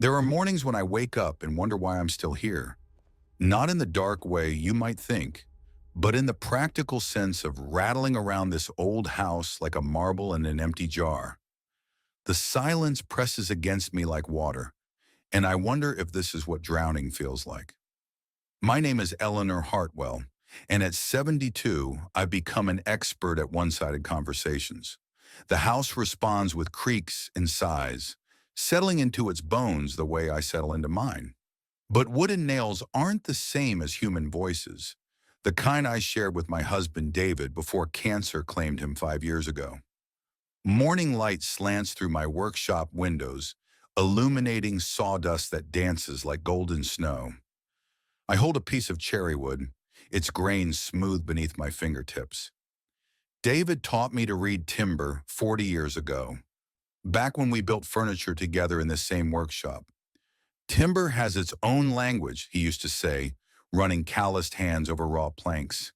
There are mornings when I wake up and wonder why I'm still here. Not in the dark way you might think, but in the practical sense of rattling around this old house like a marble in an empty jar. The silence presses against me like water, and I wonder if this is what drowning feels like. My name is Eleanor Hartwell, and at 72, I've become an expert at one-sided conversations. The house responds with creaks and sighs, settling into its bones the way I settle into mine. But wooden nails aren't the same as human voices, the kind I shared with my husband David before cancer claimed him 5 years ago. Morning light slants through my workshop windows, illuminating sawdust that dances like golden snow. I hold a piece of cherry wood, its grains smooth beneath my fingertips. David taught me to read timber 40 years ago, back when we built furniture together in the same workshop. Timber has its own language, he used to say, running calloused hands over raw planks.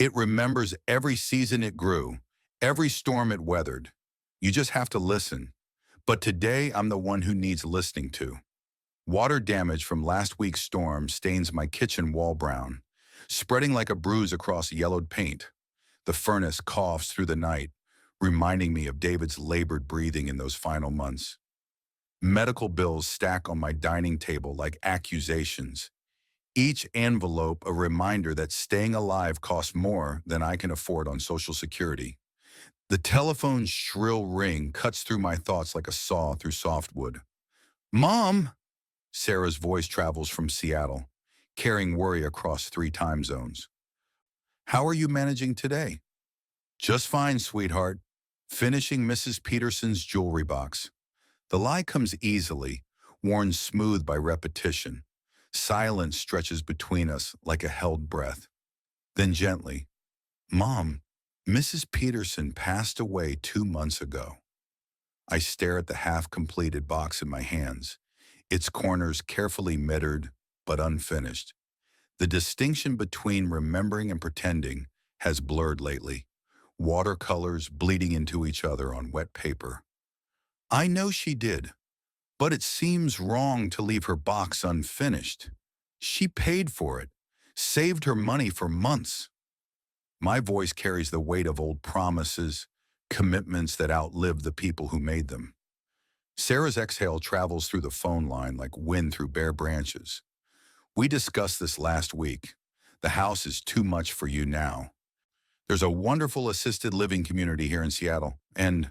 It remembers every season it grew, every storm it weathered. You just have to listen. But today, I'm the one who needs listening to. Water damage from last week's storm stains my kitchen wall brown, spreading like a bruise across yellowed paint. The furnace coughs through the night, reminding me of David's labored breathing in those final months. Medical bills stack on my dining table like accusations, each envelope a reminder that staying alive costs more than I can afford on Social Security. The telephone's shrill ring cuts through my thoughts like a saw through softwood. Mom! Sarah's voice travels from Seattle, carrying worry across 3 time zones. How are you managing today? Just fine, sweetheart. Finishing Mrs. Peterson's jewelry box. The lie comes easily, worn smooth by repetition. Silence stretches between us like a held breath. Then gently, Mom, Mrs. Peterson passed away 2 months ago. I stare at the half-completed box in my hands, its corners carefully mitred but unfinished. The distinction between remembering and pretending has blurred lately, watercolors bleeding into each other on wet paper. I know she did, but it seems wrong to leave her box unfinished. She paid for it, saved her money for months. My voice carries the weight of old promises, commitments that outlived the people who made them. Sarah's exhale travels through the phone line like wind through bare branches. We discussed this last week. The house is too much for you now. There's a wonderful assisted living community here in Seattle, and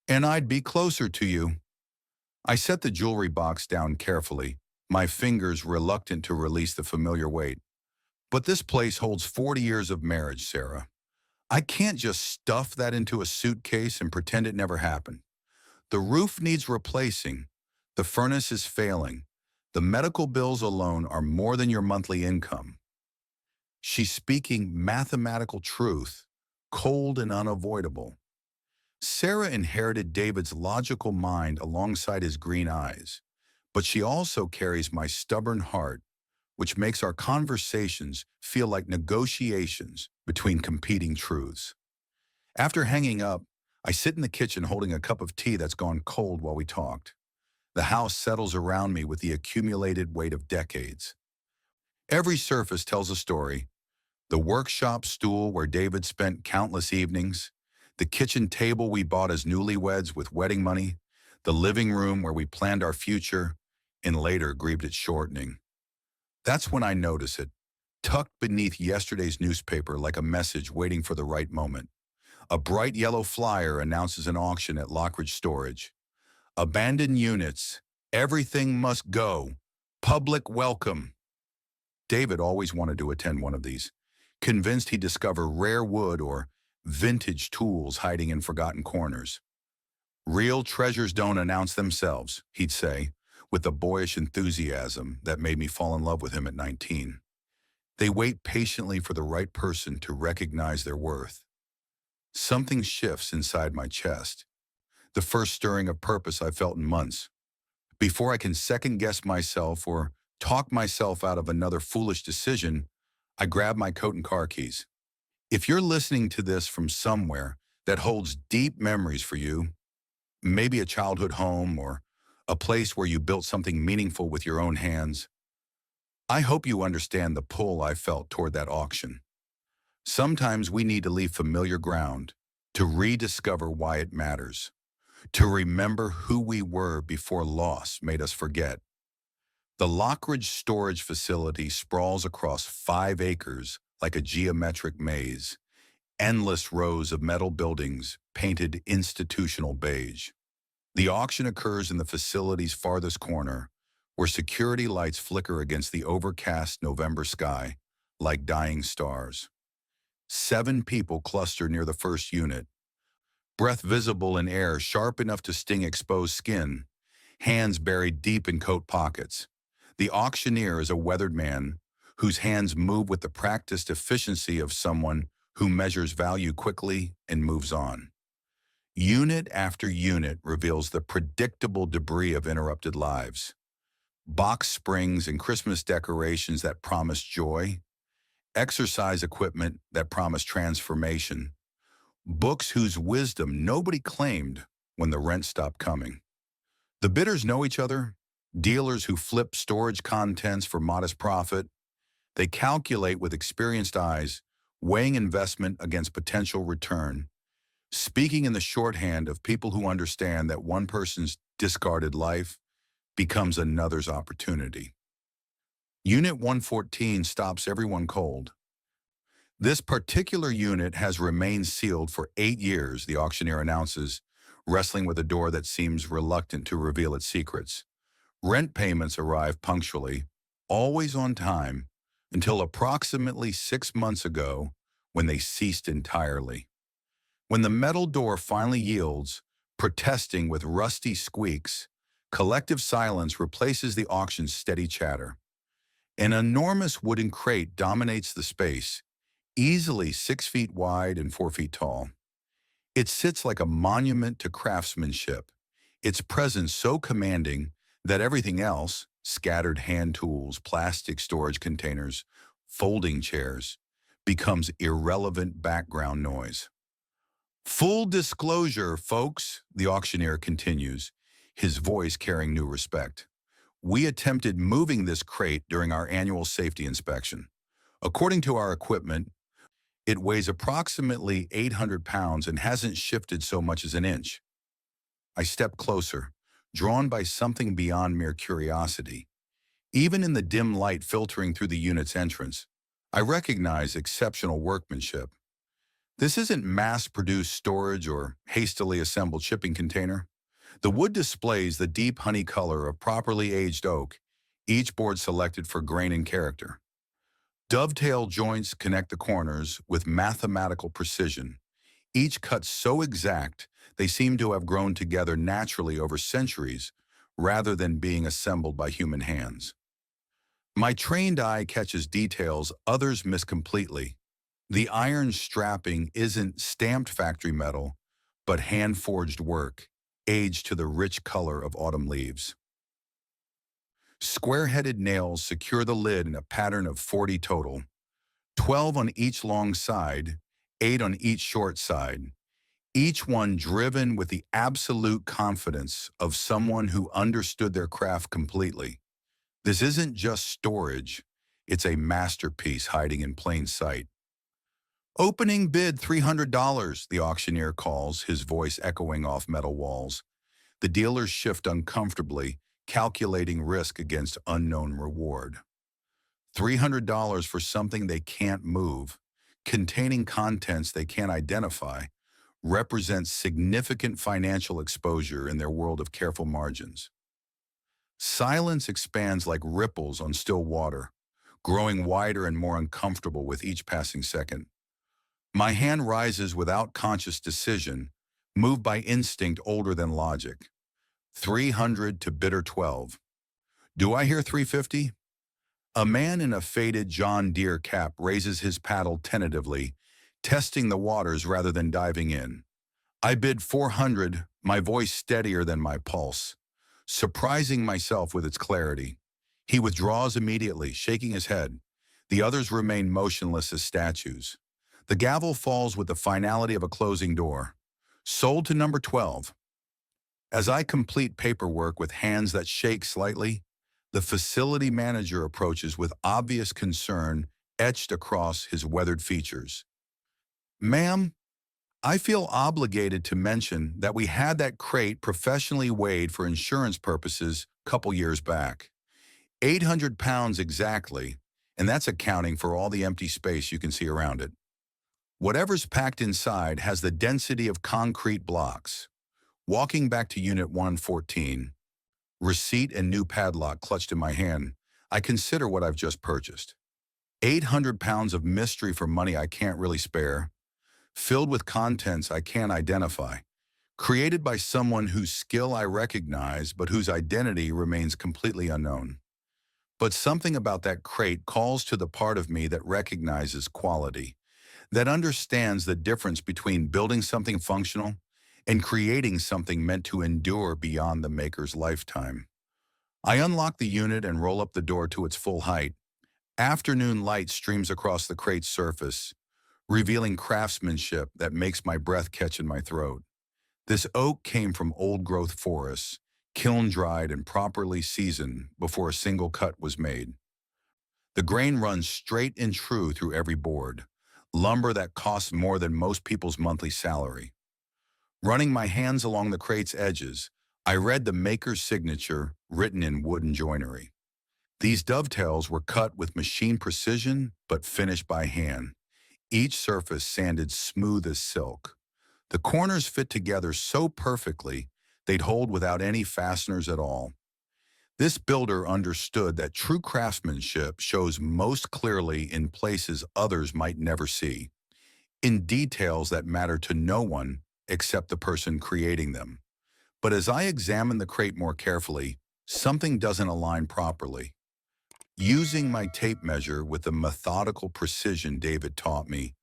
I'd be closer to you. I set the jewelry box down carefully, my fingers reluctant to release the familiar weight. But this place holds 40 years of marriage, Sarah. I can't just stuff that into a suitcase and pretend it never happened. The roof needs replacing. The furnace is failing. The medical bills alone are more than your monthly income. She's speaking mathematical truth, cold and unavoidable. Sarah inherited David's logical mind alongside his green eyes, but she also carries my stubborn heart, which makes our conversations feel like negotiations between competing truths. After hanging up, I sit in the kitchen holding a cup of tea that's gone cold while we talked. The house settles around me with the accumulated weight of decades. Every surface tells a story. The workshop stool where David spent countless evenings, the kitchen table we bought as newlyweds with wedding money, the living room where we planned our future and later grieved its shortening. That's when I notice it, tucked beneath yesterday's newspaper like a message waiting for the right moment. A bright yellow flyer announces an auction at Lockridge Storage. Abandoned units, everything must go, public welcome. David always wanted to attend one of these, convinced he'd discover rare wood or vintage tools hiding in forgotten corners. Real treasures don't announce themselves, he'd say, with a boyish enthusiasm that made me fall in love with him at 19. They wait patiently for the right person to recognize their worth. Something shifts inside my chest, the first stirring of purpose I've felt in months. Before I can second-guess myself or talk myself out of another foolish decision, I grab my coat and car keys. If you're listening to this from somewhere that holds deep memories for you, maybe a childhood home or a place where you built something meaningful with your own hands. I hope you understand the pull I felt toward that auction. Sometimes we need to leave familiar ground to rediscover why it matters, to remember who we were before loss made us forget. The Lockridge storage facility sprawls across 5 acres like a geometric maze, endless rows of metal buildings painted institutional beige. The auction occurs in the facility's farthest corner, where security lights flicker against the overcast November sky like dying stars. 7 people cluster near the first unit, breath visible in air sharp enough to sting exposed skin, hands buried deep in coat pockets. The auctioneer is a weathered man whose hands move with the practiced efficiency of someone who measures value quickly and moves on. Unit after unit reveals the predictable debris of interrupted lives. Box springs and Christmas decorations that promise joy, exercise equipment that promise transformation, books whose wisdom nobody claimed when the rent stopped coming. The bidders know each other, dealers who flip storage contents for modest profit. They calculate with experienced eyes, weighing investment against potential return, speaking in the shorthand of people who understand that one person's discarded life becomes another's opportunity. Unit 114 stops everyone cold. This particular unit has remained sealed for 8 years, the auctioneer announces, wrestling with a door that seems reluctant to reveal its secrets. Rent payments arrive punctually, always on time, until approximately 6 months ago when they ceased entirely. When the metal door finally yields, protesting with rusty squeaks, collective silence replaces the auction's steady chatter. An enormous wooden crate dominates the space, easily 6 feet wide and 4 feet tall. It sits like a monument to craftsmanship, its presence so commanding that everything else, scattered hand tools, plastic storage containers, folding chairs, becomes irrelevant background noise. Full disclosure, folks, the auctioneer continues, his voice carrying new respect. We attempted moving this crate during our annual safety inspection. According to our equipment, it weighs approximately 800 pounds and hasn't shifted so much as an inch. I step closer, drawn by something beyond mere curiosity. Even in the dim light filtering through the unit's entrance, I recognize exceptional workmanship. This isn't mass-produced storage or hastily assembled shipping container. The wood displays the deep honey color of properly aged oak, each board selected for grain and character. Dovetail joints connect the corners with mathematical precision, each cut so exact they seem to have grown together naturally over centuries rather than being assembled by human hands. My trained eye catches details others miss completely. The iron strapping isn't stamped factory metal, but hand-forged work, aged to the rich color of autumn leaves. Square-headed nails secure the lid in a pattern of 40 total, 12 on each long side, 8 on each short side, each one driven with the absolute confidence of someone who understood their craft completely. This isn't just storage, it's a masterpiece hiding in plain sight. Opening bid $300, the auctioneer calls, his voice echoing off metal walls. The dealers shift uncomfortably, calculating risk against unknown reward. $300 for something they can't move, containing contents they can't identify, represents significant financial exposure in their world of careful margins. Silence expands like ripples on still water, growing wider and more uncomfortable with each passing second. My hand rises without conscious decision, moved by instinct older than logic. 300 to bidder 12. Do I hear 350? A man in a faded John Deere cap raises his paddle tentatively, testing the waters rather than diving in. I bid 400, my voice steadier than my pulse, surprising myself with its clarity. He withdraws immediately, shaking his head. The others remain motionless as statues. The gavel falls with the finality of a closing door. Sold to number 12. As I complete paperwork with hands that shake slightly, the facility manager approaches with obvious concern etched across his weathered features. Ma'am, I feel obligated to mention that we had that crate professionally weighed for insurance purposes a couple years back. 800 pounds exactly, and that's accounting for all the empty space you can see around it. Whatever's packed inside has the density of concrete blocks. Walking back to Unit 114, receipt and new padlock clutched in my hand, I consider what I've just purchased. 800 pounds of mystery for money I can't really spare, filled with contents I can't identify, created by someone whose skill I recognize but whose identity remains completely unknown. But something about that crate calls to the part of me that recognizes quality, that understands the difference between building something functional and creating something meant to endure beyond the maker's lifetime. I unlock the unit and roll up the door to its full height. Afternoon light streams across the crate's surface, revealing craftsmanship that makes my breath catch in my throat. This oak came from old-growth forests, kiln-dried and properly seasoned before a single cut was made. The grain runs straight and true through every board, lumber that costs more than most people's monthly salary. Running my hands along the crate's edges, I read the maker's signature written in wooden joinery. These dovetails were cut with machine precision but finished by hand, each surface sanded smooth as silk. The corners fit together so perfectly they'd hold without any fasteners at all. This builder understood that true craftsmanship shows most clearly in places others might never see, in details that matter to no one except the person creating them. But as I examine the crate more carefully, something doesn't align properly. Using my tape measure with the methodical precision David taught me,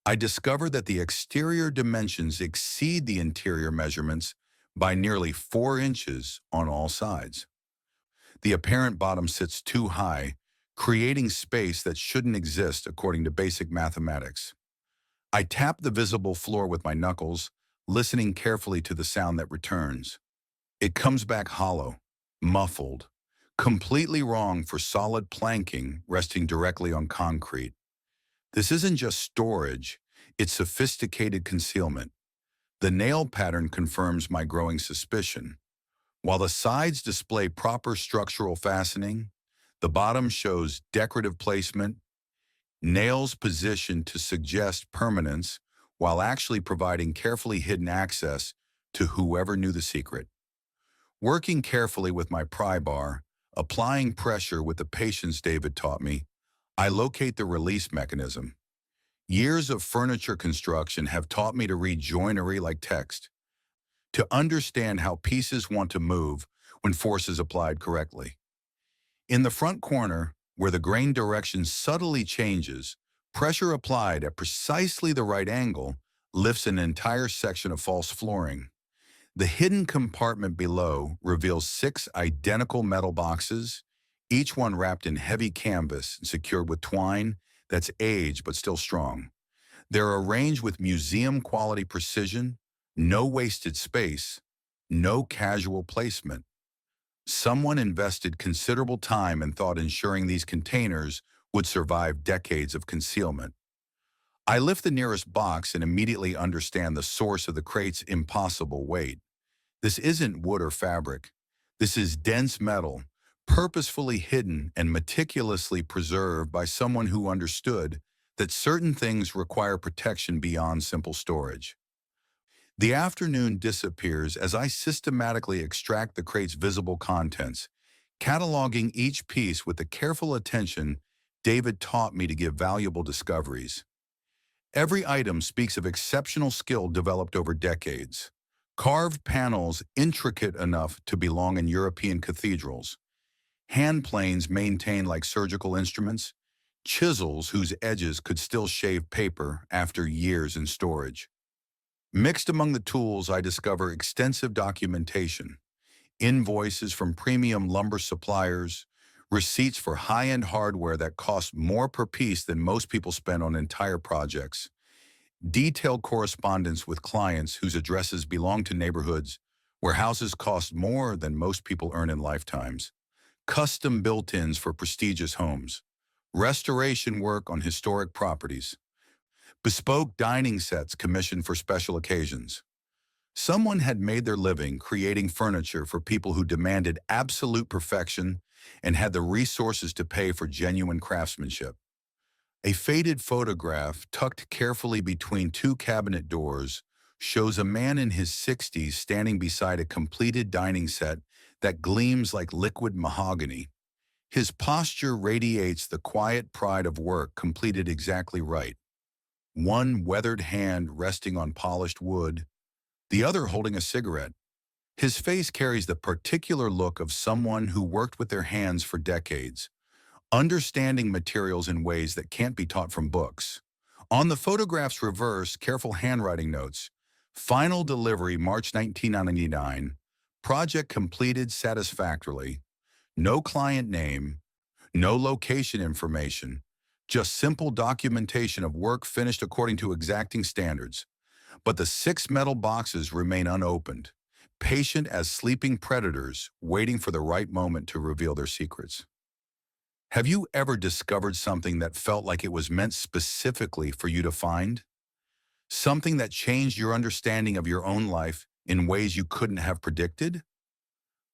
I discovered that the exterior dimensions exceed the interior measurements by nearly 4 inches on all sides. The apparent bottom sits too high, creating space that shouldn't exist according to basic mathematics. I tap the visible floor with my knuckles, listening carefully to the sound that returns. It comes back hollow, muffled, completely wrong for solid planking resting directly on concrete. This isn't just storage, it's sophisticated concealment. The nail pattern confirms my growing suspicion. While the sides display proper structural fastening, the bottom shows decorative placement, nails positioned to suggest permanence while actually providing carefully hidden access to whoever knew the secret. Working carefully with my pry bar, applying pressure with the patience David taught me, I locate the release mechanism. Years of furniture construction have taught me to read joinery like text, to understand how pieces want to move when force is applied correctly. In the front corner, where the grain direction subtly changes, pressure applied at precisely the right angle lifts an entire section of false flooring. The hidden compartment below reveals 6 identical metal boxes, each one wrapped in heavy canvas and secured with twine that's aged but still strong. They're arranged with museum-quality precision, no wasted space, no casual placement. Someone invested considerable time and thought ensuring these containers would survive decades of concealment. I lift the nearest box and immediately understand the source of the crate's impossible weight. This isn't wood or fabric. This is dense metal, purposefully hidden and meticulously preserved by someone who understood that certain things require protection beyond simple storage. The afternoon disappears as I systematically extract the crate's visible contents, cataloging each piece with the careful attention David taught me to give valuable discoveries. Every item speaks of exceptional skill developed over decades. Carved panels intricate enough to belong in European cathedrals, hand planes maintained like surgical instruments, chisels whose edges could still shave paper after years in storage. Mixed among the tools, I discover extensive documentation, invoices from premium lumber suppliers, receipts for high-end hardware that cost more per piece than most people spend on entire projects, detailed correspondence with clients whose addresses belong to neighborhoods where houses cost more than most people earn in lifetimes, custom built-ins for prestigious homes, restoration work on historic properties, bespoke dining sets commissioned for special occasions. Someone had made their living creating furniture for people who demanded absolute perfection and had the resources to pay for genuine craftsmanship. A faded photograph tucked carefully between two cabinet doors shows a man in his 60s standing beside a completed dining set that gleams like liquid mahogany. His posture radiates the quiet pride of work completed exactly right. One weathered hand resting on polished wood, the other holding a cigarette. His face carries the particular look of someone who worked with their hands for decades, understanding materials in ways that can't be taught from books. On the photograph's reverse, careful handwriting notes. Final delivery, March 1999. Project completed satisfactorily. No client name, no location information, just simple documentation of work finished according to exacting standards. But the 6 metal boxes remain unopened, patient as sleeping predators waiting for the right moment to reveal their secrets. Have you ever discovered something that felt like it was meant specifically for you to find? Something that changed your understanding of your own life in ways you couldn't have predicted?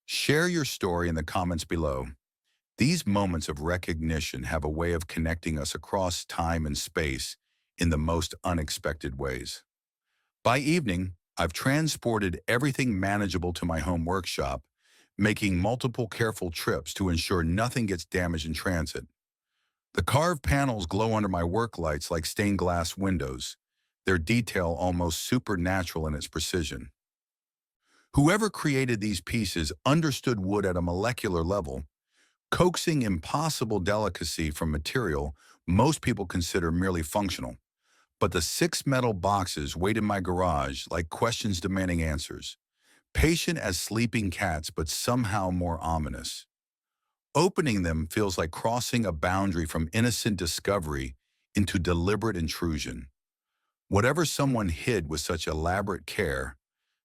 Share your story in the comments below. These moments of recognition have a way of connecting us across time and space in the most unexpected ways. By evening, I've transported everything manageable to my home workshop, making multiple careful trips to ensure nothing gets damaged in transit. The carved panels glow under my work lights like stained glass windows, their detail almost supernatural in its precision. Whoever created these pieces understood wood at a molecular level, coaxing impossible delicacy from material most people consider merely functional. But the 6 metal boxes wait in my garage like questions demanding answers, patient as sleeping cats but somehow more ominous. Opening them feels like crossing a boundary from innocent discovery into deliberate intrusion. Whatever someone hid with such elaborate care,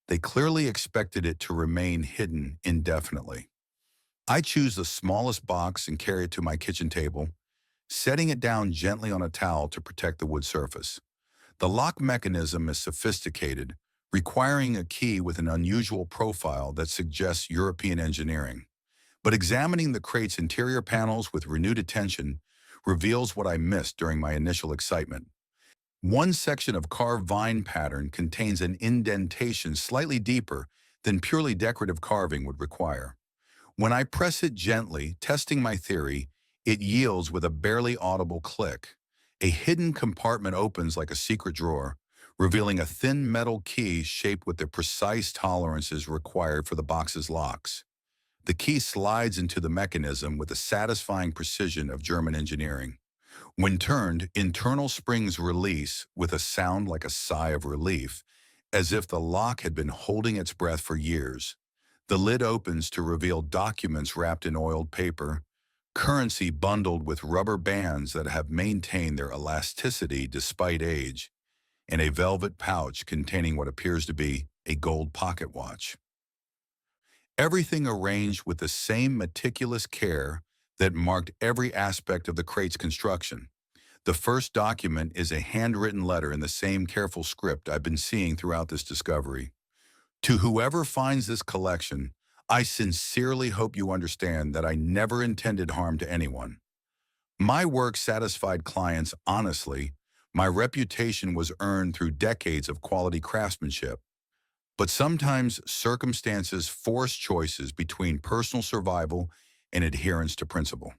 they clearly expected it to remain hidden indefinitely. I choose the smallest box and carry it to my kitchen table, setting it down gently on a towel to protect the wood surface. The lock mechanism is sophisticated, requiring a key with an unusual profile that suggests European engineering. But examining the crate's interior panels with renewed attention reveals what I missed during my initial excitement. One section of carved vine pattern contains an indentation slightly deeper than purely decorative carving would require. When I press it gently, testing my theory, it yields with a barely audible click. A hidden compartment opens like a secret drawer, revealing a thin metal key shaped with the precise tolerances required for the box's locks. The key slides into the mechanism with the satisfying precision of German engineering. When turned, internal springs release with a sound like a sigh of relief, as if the lock had been holding its breath for years. The lid opens to reveal documents wrapped in oiled paper, currency bundled with rubber bands that have maintained their elasticity despite age, and a velvet pouch containing what appears to be a gold pocket watch. Everything arranged with the same meticulous care that marked every aspect of the crate's construction. The first document is a handwritten letter in the same careful script I've been seeing throughout this discovery. To whoever finds this collection, I sincerely hope you understand that I never intended harm to anyone. My work satisfied clients honestly. My reputation was earned through decades of quality craftsmanship. But sometimes circumstances force choices between personal survival and adherence to principle.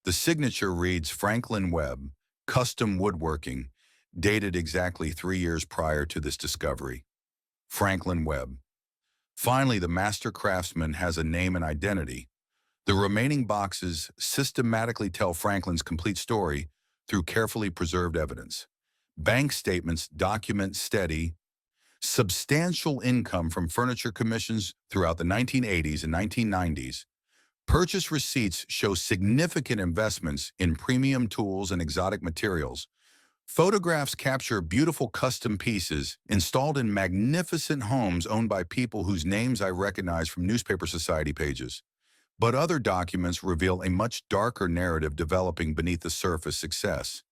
The signature reads Franklin Webb, Custom Woodworking, dated exactly 3 years prior to this discovery. Franklin Webb. Finally, the master craftsman has a name and identity. The remaining boxes systematically tell Franklin's complete story through carefully preserved evidence. Bank statements document steady, substantial income from furniture commissions throughout the 1980s and 1990s. Purchase receipts show significant investments in premium tools and exotic materials. Photographs capture beautiful custom pieces installed in magnificent homes owned by people whose names I recognize from newspaper society pages. But other documents reveal a much darker narrative developing beneath the surface success.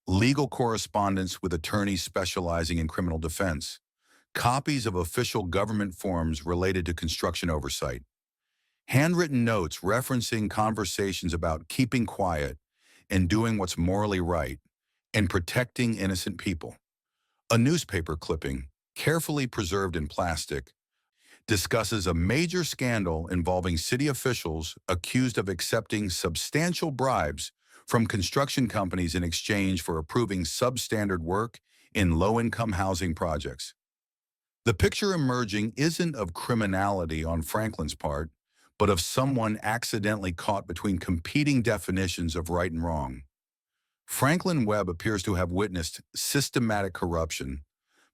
Legal correspondence with attorneys specializing in criminal defense, copies of official government forms related to construction oversight, handwritten notes referencing conversations about keeping quiet and doing what's morally right, and protecting innocent people. A newspaper clipping, carefully preserved in plastic, discusses a major scandal involving city officials accused of accepting substantial bribes from construction companies in exchange for approving substandard work in low-income housing projects. The picture emerging isn't of criminality on Franklin's part, but of someone accidentally caught between competing definitions of right and wrong. Franklin Webb appears to have witnessed systematic corruption,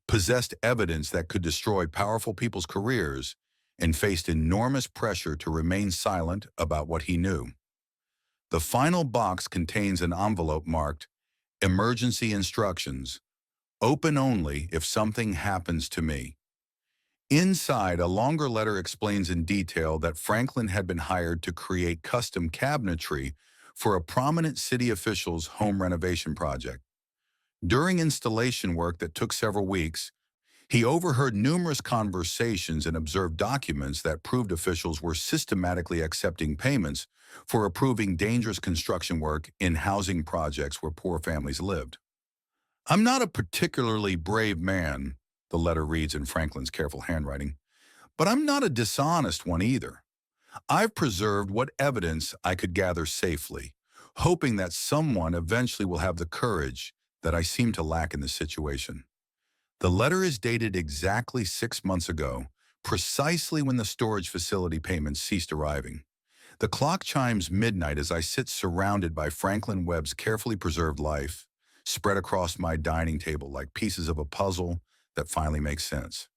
possessed evidence that could destroy powerful people's careers, and faced enormous pressure to remain silent about what he knew. The final box contains an envelope marked "Emergency Instructions, open only if something happens to me." Inside, a longer letter explains in detail that Franklin had been hired to create custom cabinetry for a prominent city official's home renovation project. During installation work that took several weeks, he overheard numerous conversations and observed documents that proved officials were systematically accepting payments for approving dangerous construction work in housing projects where poor families lived. "I'm not a particularly brave man," the letter reads in Franklin's careful handwriting, "but I'm not a dishonest one either. I've preserved what evidence I could gather safely, hoping that someone eventually will have the courage that I seem to lack in this situation." The letter is dated exactly 6 months ago, precisely when the storage facility payments ceased arriving. The clock chimes midnight as I sit surrounded by Franklin Webb's carefully preserved life, spread across my dining table like pieces of a puzzle that finally makes sense.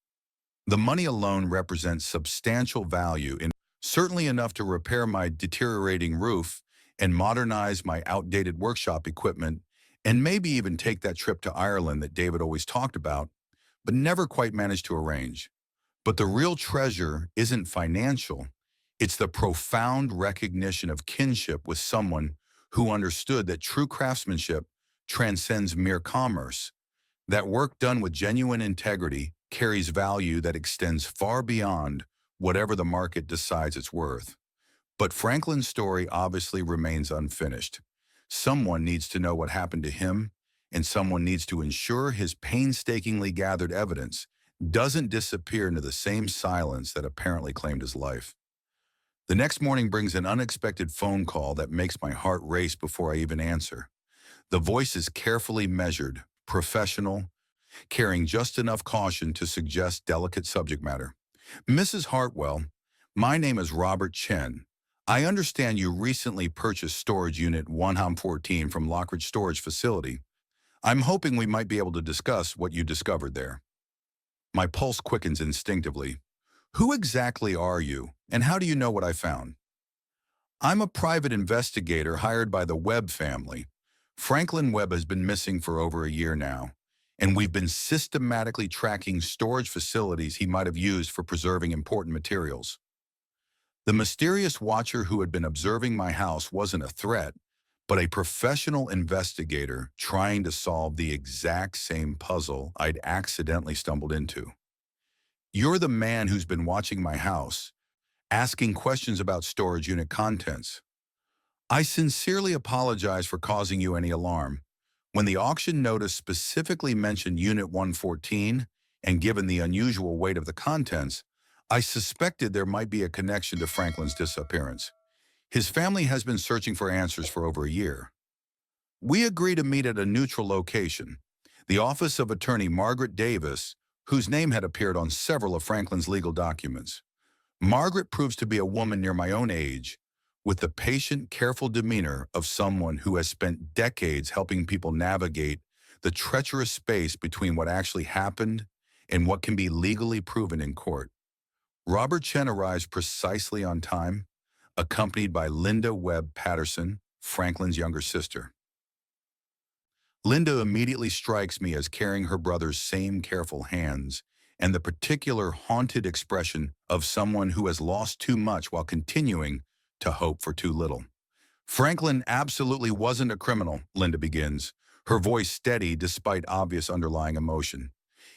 The money alone represents substantial value, certainly enough to repair my deteriorating roof and modernize my outdated workshop equipment, and maybe even take that trip to Ireland that David always talked about, but never quite managed to arrange. But the real treasure isn't financial. It's the profound recognition of kinship with someone who understood that true craftsmanship transcends mere commerce, that work done with genuine integrity carries value that extends far beyond whatever the market decides it's worth. But Franklin's story obviously remains unfinished. Someone needs to know what happened to him, and someone needs to ensure his painstakingly gathered evidence doesn't disappear into the same silence that apparently claimed his life. The next morning brings an unexpected phone call that makes my heart race before I even answer. The voice is carefully measured, professional, carrying just enough caution to suggest delicate subject matter. "Mrs. Hartwell, my name is Robert Chen. I understand you recently purchased storage unit 114 from Lockridge Storage Facility. I'm hoping we might be able to discuss what you discovered there." My pulse quickens instinctively. "Who exactly are you, and how do you know what I found?" "I'm a private investigator hired by the Webb family. Franklin Webb has been missing for over a year now, and we've been systematically tracking storage facilities he might have used for preserving important materials." The mysterious watcher who had been observing my house wasn't a threat, but a professional investigator trying to solve the exact same puzzle I'd accidentally stumbled into. "You're the man who's been watching my house, asking questions about storage unit contents. I sincerely apologize for causing you any alarm. When the auction notice specifically mentioned Unit 114, and given the unusual weight of the contents, I suspected there might be a connection to Franklin's disappearance. His family has been searching for answers for over a year. We agree to meet at a neutral location, the office of attorney Margaret Davis, whose name had appeared on several of Franklin's legal documents. Margaret proves to be a woman near my own age, with the patient, careful demeanor of someone who has spent decades helping people navigate the treacherous space between what actually happened and what can be legally proven in court. Robert Chen arrives precisely on time, accompanied by Linda Webb Patterson, Franklin's younger sister. Linda immediately strikes me as carrying her brother's same careful hands and the particular haunted expression of someone who has lost too much while continuing to hope for too little. Franklin absolutely wasn't a criminal, Linda begins, her voice steady despite obvious underlying emotion.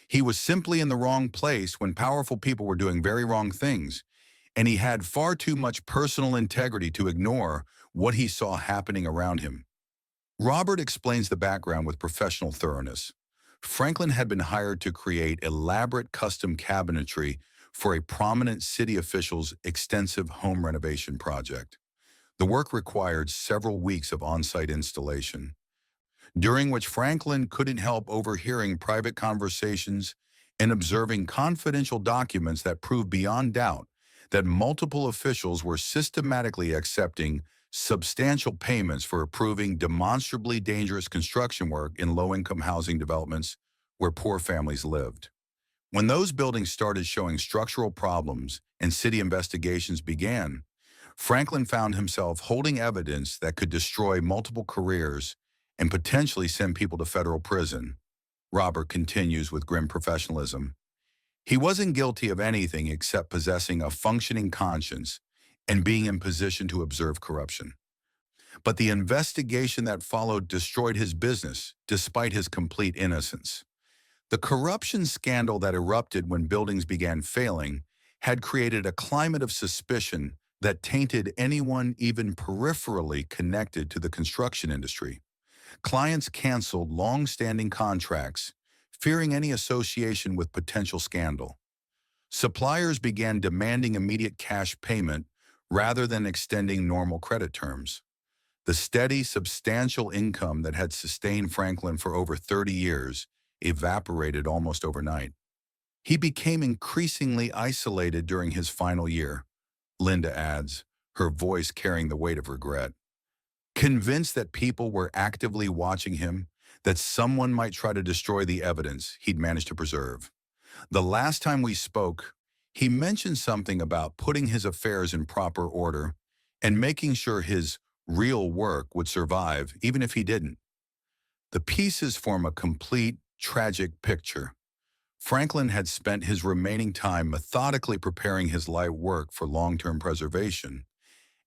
He was simply in the wrong place when powerful people were doing very wrong things, and he had far too much personal integrity to ignore what he saw happening around him. Robert explains the background with professional thoroughness. Franklin had been hired to create elaborate custom cabinetry for a prominent city official's extensive home renovation project. The work required several weeks of on-site installation, during which Franklin couldn't help overhearing private conversations and observing confidential documents that proved beyond doubt that multiple officials were systematically accepting substantial payments for approving demonstrably dangerous construction work in low-income housing developments where poor families lived. When those buildings started showing structural problems and city investigations began, Franklin found himself holding evidence that could destroy multiple careers and potentially send people to federal prison. Robert continues with grim professionalism. He wasn't guilty of anything except possessing a functioning conscience and being in position to observe corruption. But the investigation that followed destroyed his business, despite his complete innocence. The corruption scandal that erupted when buildings began failing had created a climate of suspicion that tainted anyone even peripherally connected to the construction industry. Clients canceled long-standing contracts, fearing any association with potential scandal. Suppliers began demanding immediate cash payment rather than extending normal credit terms. The steady, substantial income that had sustained Franklin for over 30 years evaporated almost overnight. He became increasingly isolated during his final year, Linda adds, her voice carrying the weight of regret. Convinced that people were actively watching him, that someone might try to destroy the evidence he'd managed to preserve. The last time we spoke, he mentioned something about putting his affairs in proper order and making sure his real work would survive even if he didn't. The pieces form a complete, tragic picture. Franklin had spent his remaining time methodically preparing his life work for long-term preservation,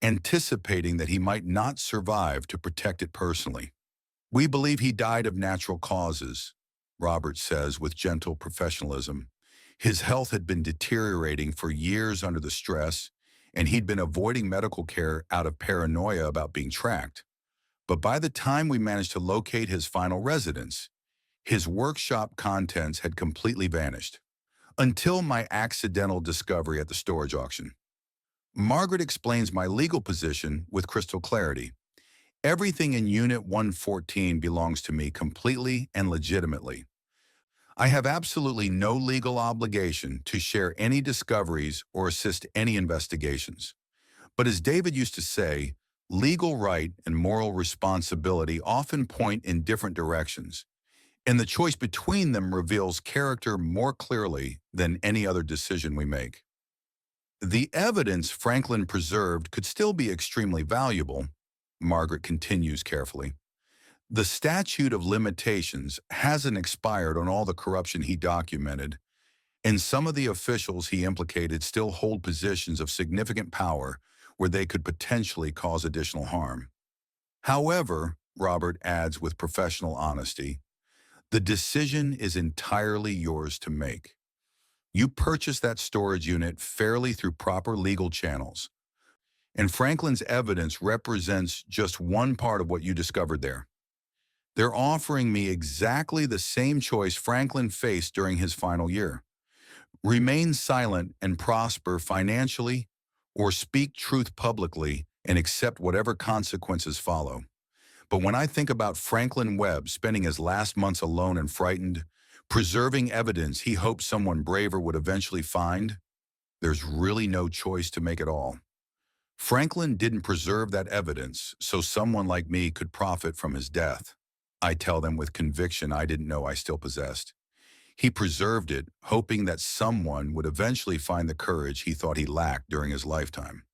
anticipating that he might not survive to protect it personally. We believe he died of natural causes, Robert says with gentle professionalism. His health had been deteriorating for years under the stress, and he'd been avoiding medical care out of paranoia about being tracked. But by the time we managed to locate his final residence, his workshop contents had completely vanished, until my accidental discovery at the storage auction. Margaret explains my legal position with crystal clarity. Everything in Unit 114 belongs to me completely and legitimately. I have absolutely no legal obligation to share any discoveries or assist any investigations. But as David used to say, legal right and moral responsibility often point in different directions, and the choice between them reveals character more clearly than any other decision we make. The evidence Franklin preserved could still be extremely valuable, Margaret continues carefully. The statute of limitations hasn't expired on all the corruption he documented, and some of the officials he implicated still hold positions of significant power where they could potentially cause additional harm. However, Robert adds with professional honesty, the decision is entirely yours to make. You purchased that storage unit fairly through proper legal channels, and Franklin's evidence represents just one part of what you discovered there. They're offering me exactly the same choice Franklin faced during his final year. Remain silent and prosper financially, or speak truth publicly and accept whatever consequences follow. But when I think about Franklin Webb spending his last months alone and frightened, preserving evidence he hoped someone braver would eventually find, there's really no choice to make at all. Franklin didn't preserve that evidence so someone like me could profit from his death. I tell them with conviction I didn't know I still possessed. He preserved it, hoping that someone would eventually find the courage he thought he lacked during his lifetime.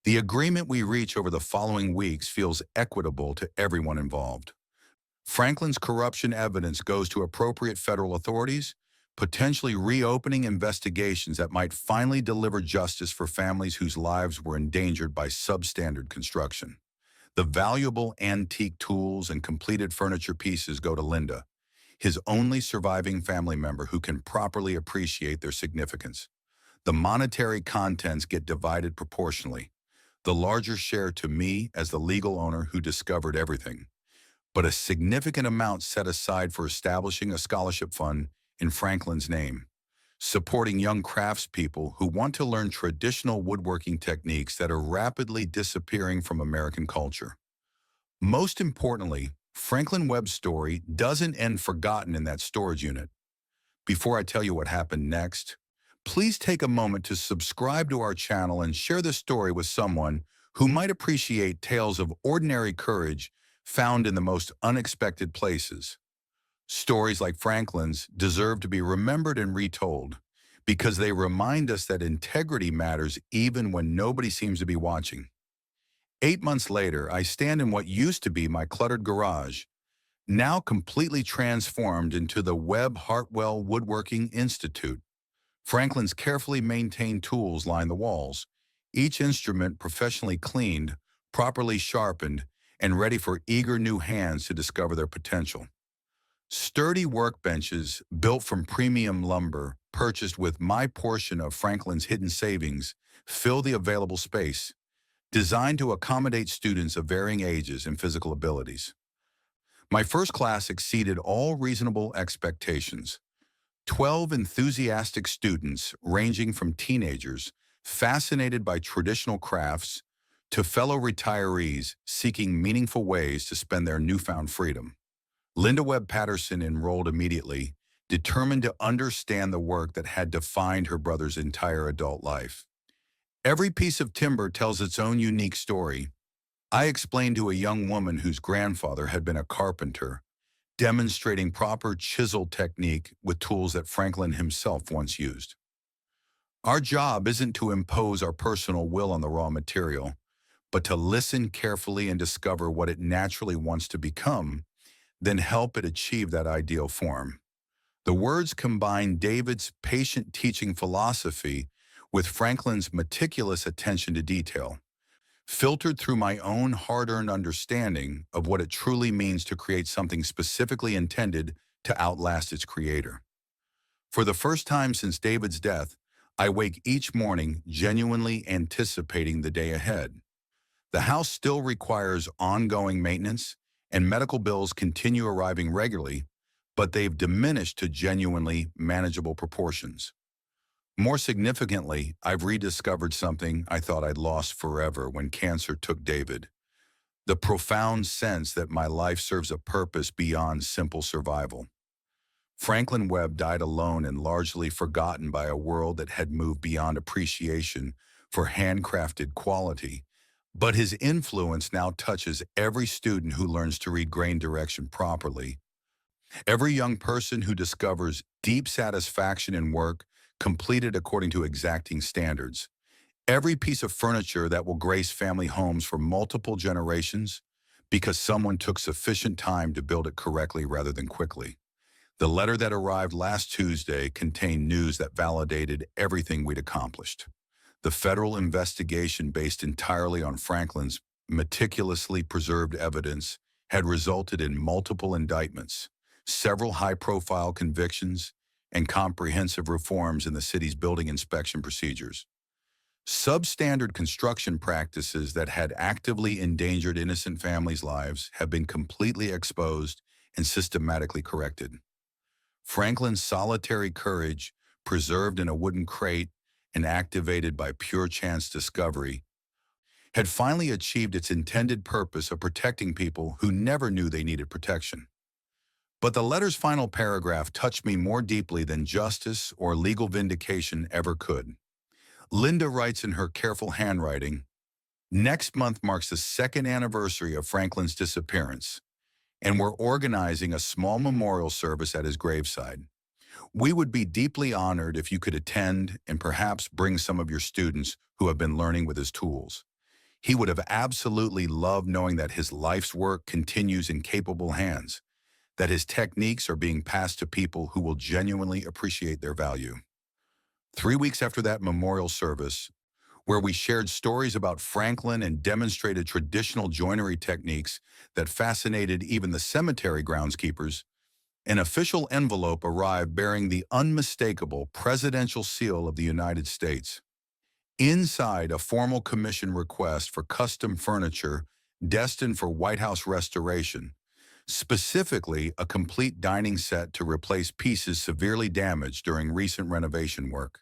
The agreement we reach over the following weeks feels equitable to everyone involved. Franklin's corruption evidence goes to appropriate federal authorities, potentially reopening investigations that might finally deliver justice for families whose lives were endangered by substandard construction. The valuable antique tools and completed furniture pieces go to Linda, his only surviving family member who can properly appreciate their significance. The monetary contents get divided proportionally, the larger share to me as the legal owner who discovered everything, but a significant amount set aside for establishing a scholarship fund in Franklin's name, supporting young craftspeople who want to learn traditional woodworking techniques that are rapidly disappearing from American culture. Most importantly, Franklin Webb's story doesn't end forgotten in that storage unit. Before I tell you what happened next, please take a moment to subscribe to our channel and share this story with someone who might appreciate tales of ordinary courage found in the most unexpected places. Stories like Franklin's deserve to be remembered and retold because they remind us that integrity matters even when nobody seems to be watching. 8 months later, I stand in what used to be my cluttered garage, now completely transformed into the Webb Hartwell Woodworking Institute. Franklin's carefully maintained tools line the walls, each instrument professionally cleaned, properly sharpened, and ready for eager new hands to discover their potential. Sturdy workbenches built from premium lumber, purchased with my portion of Franklin's hidden savings, fill the available space, designed to accommodate students of varying ages and physical abilities. My first class exceeded all reasonable expectations. 12 enthusiastic students ranging from teenagers fascinated by traditional crafts to fellow retirees seeking meaningful ways to spend their newfound freedom. Linda Webb Patterson enrolled immediately, determined to understand the work that had defined her brother's entire adult life. Every piece of timber tells its own unique story. I explained to a young woman whose grandfather had been a carpenter, demonstrating proper chisel technique with tools that Franklin himself once used. Our job isn't to impose our personal will on the raw material, but to listen carefully and discover what it naturally wants to become, then help it achieve that ideal form. The words combine David's patient teaching philosophy with Franklin's meticulous attention to detail, filtered through my own hard-earned understanding of what it truly means to create something specifically intended to outlast its creator. For the first time since David's death, I wake each morning genuinely anticipating the day ahead. The house still requires ongoing maintenance, and medical bills continue arriving regularly, but they've diminished to genuinely manageable proportions. More significantly, I've rediscovered something I thought I'd lost forever when cancer took David: the profound sense that my life serves a purpose beyond simple survival. Franklin Webb died alone and largely forgotten by a world that had moved beyond appreciation for handcrafted quality, but his influence now touches every student who learns to read grain direction properly, every young person who discovers deep satisfaction in work completed according to exacting standards, every piece of furniture that will grace family homes for multiple generations because someone took sufficient time to build it correctly rather than quickly. The letter that arrived last Tuesday contained news that validated everything we'd accomplished. The federal investigation, based entirely on Franklin's meticulously preserved evidence, had resulted in multiple indictments, several high-profile convictions, and comprehensive reforms in the city's building inspection procedures. Substandard construction practices that had actively endangered innocent families' lives have been completely exposed and systematically corrected. Franklin's solitary courage, preserved in a wooden crate and activated by pure chance discovery, had finally achieved its intended purpose of protecting people who never knew they needed protection. But the letter's final paragraph touched me more deeply than justice or legal vindication ever could. Linda writes in her careful handwriting, "Next month marks the second anniversary of Franklin's disappearance, and we're organizing a small memorial service at his graveside. We would be deeply honored if you could attend and perhaps bring some of your students who have been learning with his tools. He would have absolutely loved knowing that his life's work continues in capable hands, that his techniques are being passed to people who will genuinely appreciate their value. 3 weeks after that memorial service, where we shared stories about Franklin and demonstrated traditional joinery techniques that fascinated even the cemetery groundskeepers, an official envelope arrived bearing the unmistakable presidential seal of the United States. Inside, a formal commission request for custom furniture destined for White House restoration, specifically a complete dining set to replace pieces severely damaged during recent renovation work.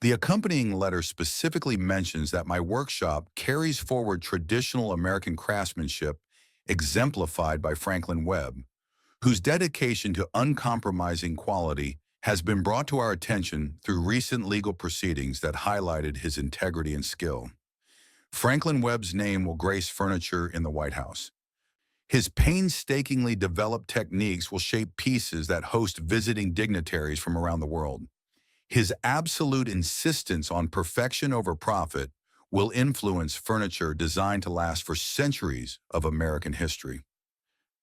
The accompanying letter specifically mentions that my workshop carries forward traditional American craftsmanship exemplified by Franklin Webb, whose dedication to uncompromising quality has been brought to our attention through recent legal proceedings that highlighted his integrity and skill. Franklin Webb's name will grace furniture in the White House. His painstakingly developed techniques will shape pieces that host visiting dignitaries from around the world. His absolute insistence on perfection over profit will influence furniture designed to last for centuries of American history.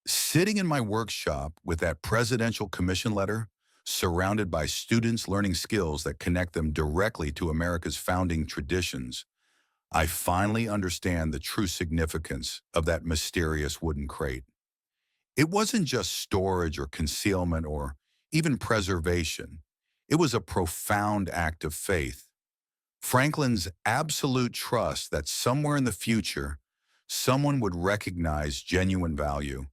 Sitting in my workshop with that presidential commission letter, surrounded by students learning skills that connect them directly to America's founding traditions, I finally understand the true significance of that mysterious wooden crate. It wasn't just storage or concealment or even preservation. It was a profound act of faith. Franklin's absolute trust that somewhere in the future, someone would recognize genuine value,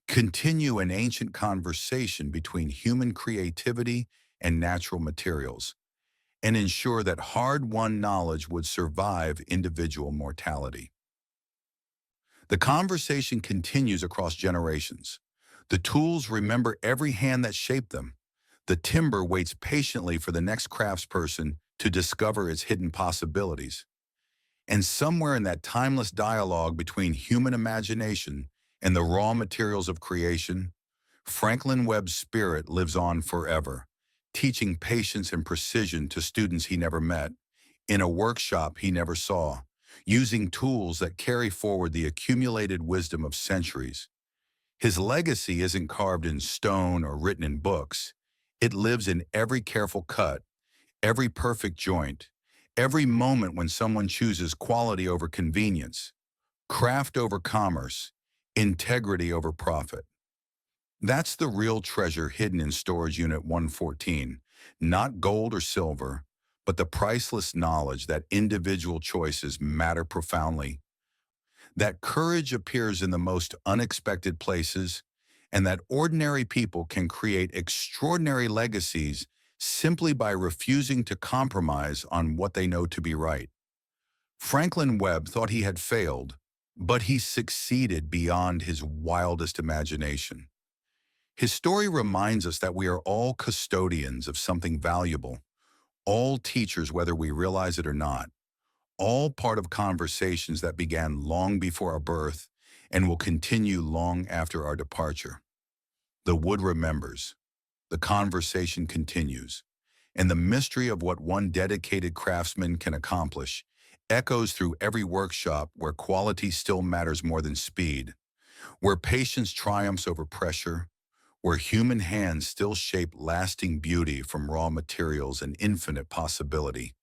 continue an ancient conversation between human creativity and natural materials, and ensure that hard-won knowledge would survive individual mortality. The conversation continues across generations. The tools remember every hand that shaped them. The timber waits patiently for the next craftsperson to discover its hidden possibilities. And somewhere in that timeless dialogue between human imagination and the raw materials of creation, Franklin Webb's spirit lives on forever, teaching patience and precision to students he never met, in a workshop he never saw, using tools that carry forward the accumulated wisdom of centuries. His legacy isn't carved in stone or written in books. It lives in every careful cut, every perfect joint, every moment when someone chooses quality over convenience, craft over commerce, integrity over profit. That's the real treasure hidden in Storage Unit 114, not gold or silver, but the priceless knowledge that individual choices matter profoundly, that courage appears in the most unexpected places, and that ordinary people can create extraordinary legacies simply by refusing to compromise on what they know to be right. Franklin Webb thought he had failed, but he succeeded beyond his wildest imagination. His story reminds us that we are all custodians of something valuable, all teachers whether we realize it or not, all part of conversations that began long before our birth and will continue long after our departure. The wood remembers, the conversation continues, and the mystery of what one dedicated craftsman can accomplish echoes through every workshop where quality still matters more than speed, where patience triumphs over pressure, where human hands still shape lasting beauty from raw materials and infinite possibility.